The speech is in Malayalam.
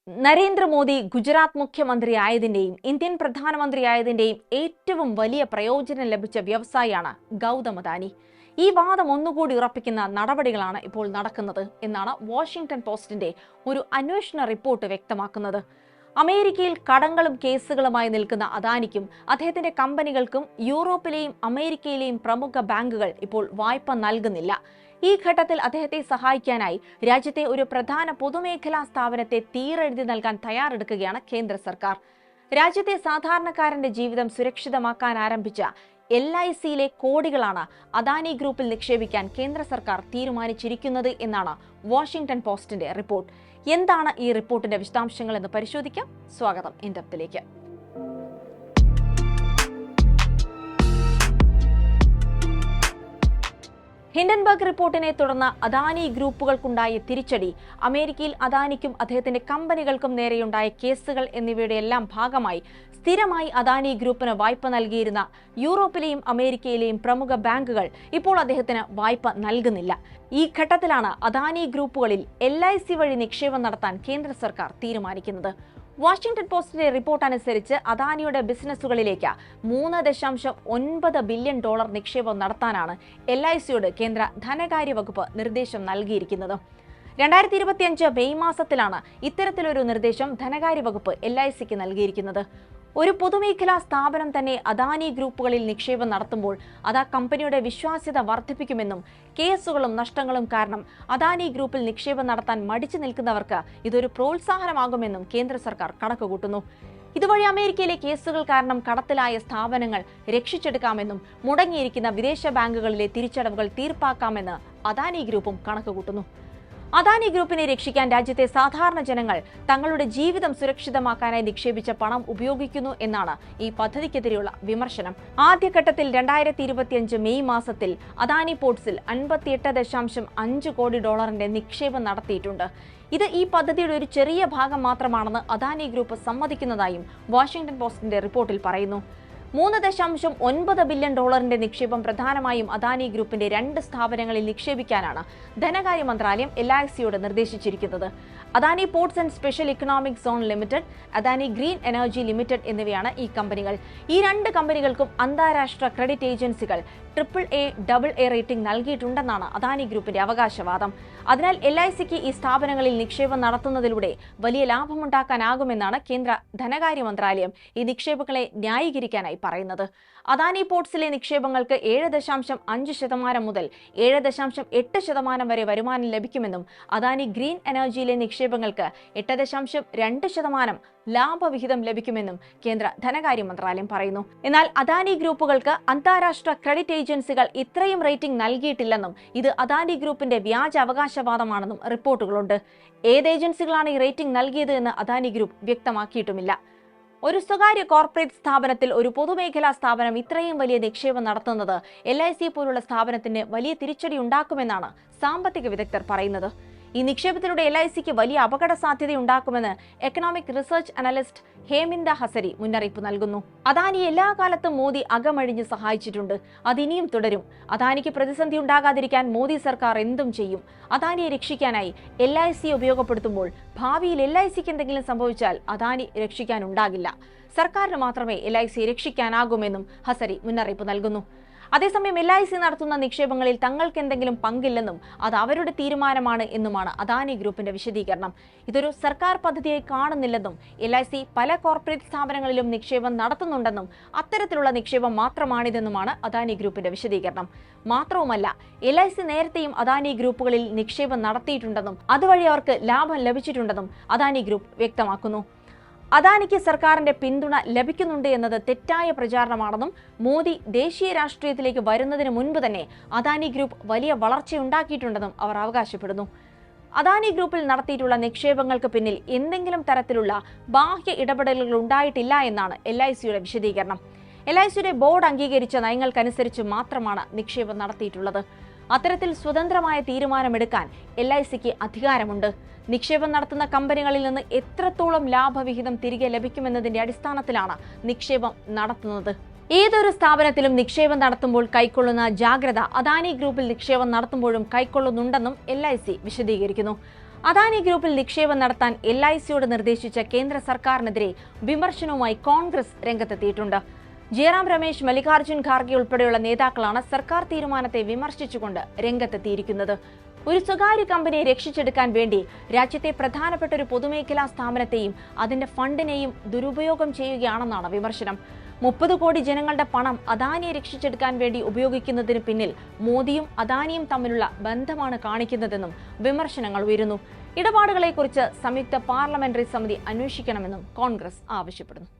നരേന്ദ്രമോദി ഗുജറാത്ത് മുഖ്യമന്ത്രിയായതിന്റെയും ഇന്ത്യൻ പ്രധാനമന്ത്രിയായതിന്റെയും ഏറ്റവും വലിയ പ്രയോജനം ലഭിച്ച വ്യവസായിയാണ് ഗൗതം അദാനി. ഈ വാദം ഒന്നുകൂടി ഉറപ്പിക്കുന്ന നടപടികളാണ് ഇപ്പോൾ നടക്കുന്നത് എന്നാണ് വാഷിംഗ്ടൺ പോസ്റ്റിന്റെ ഒരു അന്വേഷണ റിപ്പോർട്ട് വ്യക്തമാക്കുന്നത്. അമേരിക്കയിൽ കടങ്ങളും കേസുകളുമായി നിൽക്കുന്ന അദാനിക്കും അദ്ദേഹത്തിന്റെ കമ്പനികൾക്കും യൂറോപ്പിലെയും അമേരിക്കയിലെയും പ്രമുഖ ബാങ്കുകൾ ഇപ്പോൾ വായ്പ നൽകുന്നില്ല. ഈ ഘട്ടത്തിൽ അദ്ദേഹത്തെ സഹായിക്കാനായി രാജ്യത്തെ ഒരു പ്രധാന പൊതുമേഖലാ സ്ഥാപനത്തെ തീരെഴുതി നൽകാൻ തയ്യാറെടുക്കുകയാണ് കേന്ദ്ര സർക്കാർ. രാജ്യത്തെ സാധാരണക്കാരന്റെ ജീവിതം സുരക്ഷിതമാക്കാൻ ആരംഭിച്ച LICയിലെ കോടികളാണ് അദാനി ഗ്രൂപ്പിൽ നിക്ഷേപിക്കാൻ കേന്ദ്ര സർക്കാർ തീരുമാനിച്ചിരിക്കുന്നത് എന്നാണ് വാഷിംഗ്ടൺ പോസ്റ്റിന്റെ റിപ്പോർട്ട്. എന്താണ് ഈ റിപ്പോർട്ടിന്റെ വിശദാംശങ്ങൾ എന്ന് പരിശോധിക്കാം. സ്വാഗതം ഇൻഡെപ്തിലേക്ക്. ഹിൻഡൻബർഗ് റിപ്പോർട്ടിനെ തുടർന്ന് അദാനി ഗ്രൂപ്പുകൾക്കുണ്ടായ തിരിച്ചടി, അമേരിക്കയിൽ അദാനിക്കും അദ്ദേഹത്തിന്റെ കമ്പനികൾക്കും നേരെയുണ്ടായ കേസുകൾ എന്നിവയുടെ എല്ലാം ഭാഗമായി സ്ഥിരമായി അദാനി ഗ്രൂപ്പിന് വായ്പ നൽകിയിരുന്ന യൂറോപ്പിലെയും അമേരിക്കയിലെയും പ്രമുഖ ബാങ്കുകൾ ഇപ്പോൾ അദ്ദേഹത്തിന് വായ്പ നൽകുന്നില്ല. ഈ ഘട്ടത്തിലാണ് അദാനി ഗ്രൂപ്പുകളിൽ LIC വഴി നിക്ഷേപം നടത്താൻ കേന്ദ്ര സർക്കാർ തീരുമാനിക്കുന്നത്. വാഷിംഗ്ടൺ പോസ്റ്റിന്റെ റിപ്പോർട്ട് അനുസരിച്ച് അദാനിയുടെ ബിസിനസ്സുകളിലേക്ക് $3.9 ബില്യൺ നിക്ഷേപം നടത്താനാണ് LICയോട് കേന്ദ്ര ധനകാര്യ വകുപ്പ് നിർദ്ദേശം നൽകിയിരിക്കുന്നത്. 2025 മെയ് മാസത്തിലാണ് ഇത്തരത്തിലൊരു നിർദ്ദേശം ധനകാര്യ വകുപ്പ് LICക്ക് നൽകിയിരിക്കുന്നത്. ഒരു പൊതുമേഖലാ സ്ഥാപനം തന്നെ അദാനി ഗ്രൂപ്പുകളിൽ നിക്ഷേപം നടത്തുമ്പോൾ അത് ആ കമ്പനിയുടെ വിശ്വാസ്യത വർദ്ധിപ്പിക്കുമെന്നും കേസുകളും നഷ്ടങ്ങളും കാരണം അദാനി ഗ്രൂപ്പിൽ നിക്ഷേപം നടത്താൻ മടിച്ചു നിൽക്കുന്നവർക്ക് ഇതൊരു പ്രോത്സാഹനമാകുമെന്നും കേന്ദ്ര സർക്കാർ കണക്കുകൂട്ടുന്നു. ഇതുവഴി അമേരിക്കയിലെ കേസുകൾ കാരണം കടത്തിലായ സ്ഥാപനങ്ങൾ രക്ഷിച്ചെടുക്കാമെന്നും മുടങ്ങിയിരിക്കുന്ന വിദേശ ബാങ്കുകളിലെ തിരിച്ചടവുകൾ തീർപ്പാക്കാമെന്ന് അദാനി ഗ്രൂപ്പും കണക്കുകൂട്ടുന്നു. അദാനി ഗ്രൂപ്പിനെ രക്ഷിക്കാൻ രാജ്യത്തെ സാധാരണ ജനങ്ങൾ തങ്ങളുടെ ജീവിതം സുരക്ഷിതമാക്കാനായി നിക്ഷേപിച്ച പണം ഉപയോഗിക്കുന്നു എന്നാണ് ഈ പദ്ധതിക്കെതിരെയുള്ള വിമർശനം. ആദ്യഘട്ടത്തിൽ 2025 മെയ് മാസത്തിൽ അദാനി പോർട്സിൽ $58.5 കോടി നിക്ഷേപം നടത്തിയിട്ടുണ്ട്. ഇത് ഈ പദ്ധതിയുടെ ഒരു ചെറിയ ഭാഗം മാത്രമാണെന്ന് അദാനി ഗ്രൂപ്പ് സമ്മതിക്കുന്നതായും വാഷിംഗ്ടൺ പോസ്റ്റിന്റെ റിപ്പോർട്ടിൽ പറയുന്നു. $3.9 ബില്യൺ നിക്ഷേപം പ്രധാനമായും അദാനി ഗ്രൂപ്പിന്റെ 2 സ്ഥാപനങ്ങളിൽ നിക്ഷേപിക്കാനാണ് ധനകാര്യ മന്ത്രാലയം LICയോട് നിർദ്ദേശിച്ചിരിക്കുന്നത്. Adani ports and special economic zone limited, Adani green energy limited എന്നിവയാണ് ഈ കമ്പനികൾ. ഈ 2 കമ്പനികൾക്കും അന്താരാഷ്ട്ര ക്രെഡിറ്റ് ഏജൻസികൾ AAA, AA റേറ്റിംഗ് നൽകിയിട്ടുണ്ടെന്നാണ് അദാനി ഗ്രൂപ്പിന്റെ അവകാശവാദം. അതിനാൽ LICക്ക് ഈ സ്ഥാപനങ്ങളിൽ നിക്ഷേപം നടത്തുന്നതിലൂടെ വലിയ ലാഭമുണ്ടാക്കാനാകുമെന്നാണ് കേന്ദ്ര ധനകാര്യ മന്ത്രാലയം ഈ നിക്ഷേപങ്ങളെ ന്യായീകരിക്കാനായി പറയുന്നത്. അദാനി പോർട്സിലെ നിക്ഷേപങ്ങൾക്ക് 7.5% മുതൽ 7.8% വരെ വരുമാനം ലഭിക്കുമെന്നും അദാനി ഗ്രീൻ എനർജിയിലെ നിക്ഷേപങ്ങൾക്ക് 8.2% ലാഭവിഹിതം ലഭിക്കുമെന്നും കേന്ദ്ര ധനകാര്യ മന്ത്രാലയം പറയുന്നു. എന്നാൽ അദാനി ഗ്രൂപ്പുകൾക്ക് അന്താരാഷ്ട്ര ക്രെഡിറ്റ് ഏജൻസികൾ ഇത്രയും റേറ്റിംഗ് നൽകിയിട്ടില്ലെന്നും ഇത് അദാനി ഗ്രൂപ്പിന്റെ വ്യാജ അവകാശവാദമാണെന്നും റിപ്പോർട്ടുകളുണ്ട്. ഏത് ഏജൻസികളാണ് ഈ റേറ്റിംഗ് നൽകിയത് എന്ന് അദാനി ഗ്രൂപ്പ് വ്യക്തമാക്കിയിട്ടുമില്ല. ഒരു സ്വകാര്യ കോർപ്പറേറ്റ് സ്ഥാപനത്തിൽ ഒരു പൊതുമേഖലാ സ്ഥാപനം ഇത്രയും വലിയ നിക്ഷേപം നടത്തുന്നത് LIC പോലുള്ള സ്ഥാപനത്തിന് വലിയ തിരിച്ചടി ഉണ്ടാക്കുമെന്നാണ് സാമ്പത്തിക വിദഗ്ധർ പറയുന്നത്. ഈ നിക്ഷേപത്തിലൂടെ LICക്ക് വലിയ അപകട സാധ്യതയുണ്ടാക്കുമെന്ന് എക്കണോമിക് റിസർച്ച് അനലിസ്റ്റ് ഹേമിന്ദ ഹസരി മുന്നറിയിപ്പ് നൽകുന്നു. അദാനി എല്ലാ കാലത്തും മോദി അകമഴിഞ്ഞ് സഹായിച്ചിട്ടുണ്ട്. അതിനിയും തുടരും. അദാനിക്ക് പ്രതിസന്ധി ഉണ്ടാകാതിരിക്കാൻ മോദി സർക്കാർ എന്തും ചെയ്യും. അദാനിയെ രക്ഷിക്കാനായി LIC ഉപയോഗപ്പെടുത്തുമ്പോൾ ഭാവിയിൽ LICക്ക് എന്തെങ്കിലും സംഭവിച്ചാൽ അദാനി രക്ഷിക്കാനുണ്ടാകില്ല. സർക്കാരിന് മാത്രമേ LIC രക്ഷിക്കാനാകുമെന്നും ഹസരി മുന്നറിയിപ്പ് നൽകുന്നു. അതേസമയം LIC നടത്തുന്ന നിക്ഷേപങ്ങളിൽ തങ്ങൾക്ക് എന്തെങ്കിലും പങ്കില്ലെന്നും അത് അവരുടെ തീരുമാനമാണ് എന്നുമാണ് അദാനി ഗ്രൂപ്പിന്റെ വിശദീകരണം. ഇതൊരു സർക്കാർ പദ്ധതിയായി കാണുന്നില്ലെന്നും LIC പല കോർപ്പറേറ്റ് സ്ഥാപനങ്ങളിലും നിക്ഷേപം നടത്തുന്നുണ്ടെന്നും അത്തരത്തിലുള്ള നിക്ഷേപം മാത്രമാണിതെന്നുമാണ് അദാനി ഗ്രൂപ്പിന്റെ വിശദീകരണം. മാത്രവുമല്ല, LIC നേരത്തെയും അദാനി ഗ്രൂപ്പുകളിൽ നിക്ഷേപം നടത്തിയിട്ടുണ്ടെന്നും അതുവഴി അവർക്ക് ലാഭം ലഭിച്ചിട്ടുണ്ടെന്നും അദാനി ഗ്രൂപ്പ് വ്യക്തമാക്കുന്നു. അദാനിക്ക് സർക്കാരിന്റെ പിന്തുണ ലഭിക്കുന്നുണ്ട് എന്നത് തെറ്റായ പ്രചാരണമാണെന്നും മോദി ദേശീയ രാഷ്ട്രീയത്തിലേക്ക് വരുന്നതിന് മുൻപ് തന്നെ അദാനി ഗ്രൂപ്പ് വലിയ വളർച്ചയുണ്ടാക്കിയിട്ടുണ്ടെന്നും അവർ അവകാശപ്പെടുന്നു. അദാനി ഗ്രൂപ്പിൽ നടത്തിയിട്ടുള്ള നിക്ഷേപങ്ങൾക്ക് പിന്നിൽ എന്തെങ്കിലും തരത്തിലുള്ള ബാഹ്യ ഇടപെടലുകൾ ഉണ്ടായിട്ടില്ല എന്നാണ് LICയുടെ വിശദീകരണം. LICയുടെ ബോർഡ് അംഗീകരിച്ച നയങ്ങൾക്കനുസരിച്ച് മാത്രമാണ് നിക്ഷേപം നടത്തിയിട്ടുള്ളത്. അത്തരത്തിൽ സ്വതന്ത്രമായ തീരുമാനമെടുക്കാൻ LICക്ക് അധികാരമുണ്ട്. നിക്ഷേപം നടത്തുന്ന കമ്പനികളിൽ നിന്ന് എത്രത്തോളം ലാഭവിഹിതം തിരികെ ലഭിക്കുമെന്നതിന്റെ അടിസ്ഥാനത്തിലാണ് നിക്ഷേപം നടത്തുന്നത്. ഏതൊരു സ്ഥാപനത്തിലും നിക്ഷേപം നടത്തുമ്പോൾ കൈക്കൊള്ളുന്ന ജാഗ്രത അദാനി ഗ്രൂപ്പിൽ നിക്ഷേപം നടത്തുമ്പോഴും കൈക്കൊള്ളുന്നുണ്ടെന്നും LIC വിശദീകരിക്കുന്നു. അദാനി ഗ്രൂപ്പിൽ നിക്ഷേപം നടത്താൻ LICയോട് നിർദ്ദേശിച്ച കേന്ദ്ര സർക്കാരിനെതിരെ വിമർശനവുമായി കോൺഗ്രസ് രംഗത്തെത്തിയിട്ടുണ്ട്. ജയറാം രമേശ്, മല്ലികാർജ്ജുൻ ഖാർഗെ ഉൾപ്പെടെയുള്ള നേതാക്കളാണ് സർക്കാർ തീരുമാനത്തെ വിമർശിച്ചുകൊണ്ട് രംഗത്തെത്തിയിരിക്കുന്നത്. ഒരു സ്വകാര്യ കമ്പനിയെ രക്ഷിച്ചെടുക്കാൻ വേണ്ടി രാജ്യത്തെ പ്രധാനപ്പെട്ട ഒരു പൊതുമേഖലാ സ്ഥാപനത്തെയും അതിന്റെ ഫണ്ടിനെയും ദുരുപയോഗം ചെയ്യുകയാണെന്നാണ് വിമർശനം. 30 കോടി ജനങ്ങളുടെ പണം അദാനിയെ രക്ഷിച്ചെടുക്കാൻ വേണ്ടി ഉപയോഗിക്കുന്നതിന് പിന്നിൽ മോദിയും അദാനിയും തമ്മിലുള്ള ബന്ധമാണ് കാണിക്കുന്നതെന്നും വിമർശനങ്ങൾ ഉയരുന്നു. ഇടപാടുകളെക്കുറിച്ച് സംയുക്ത പാർലമെന്ററി സമിതി അന്വേഷിക്കണമെന്നും കോൺഗ്രസ് ആവശ്യപ്പെടുന്നു.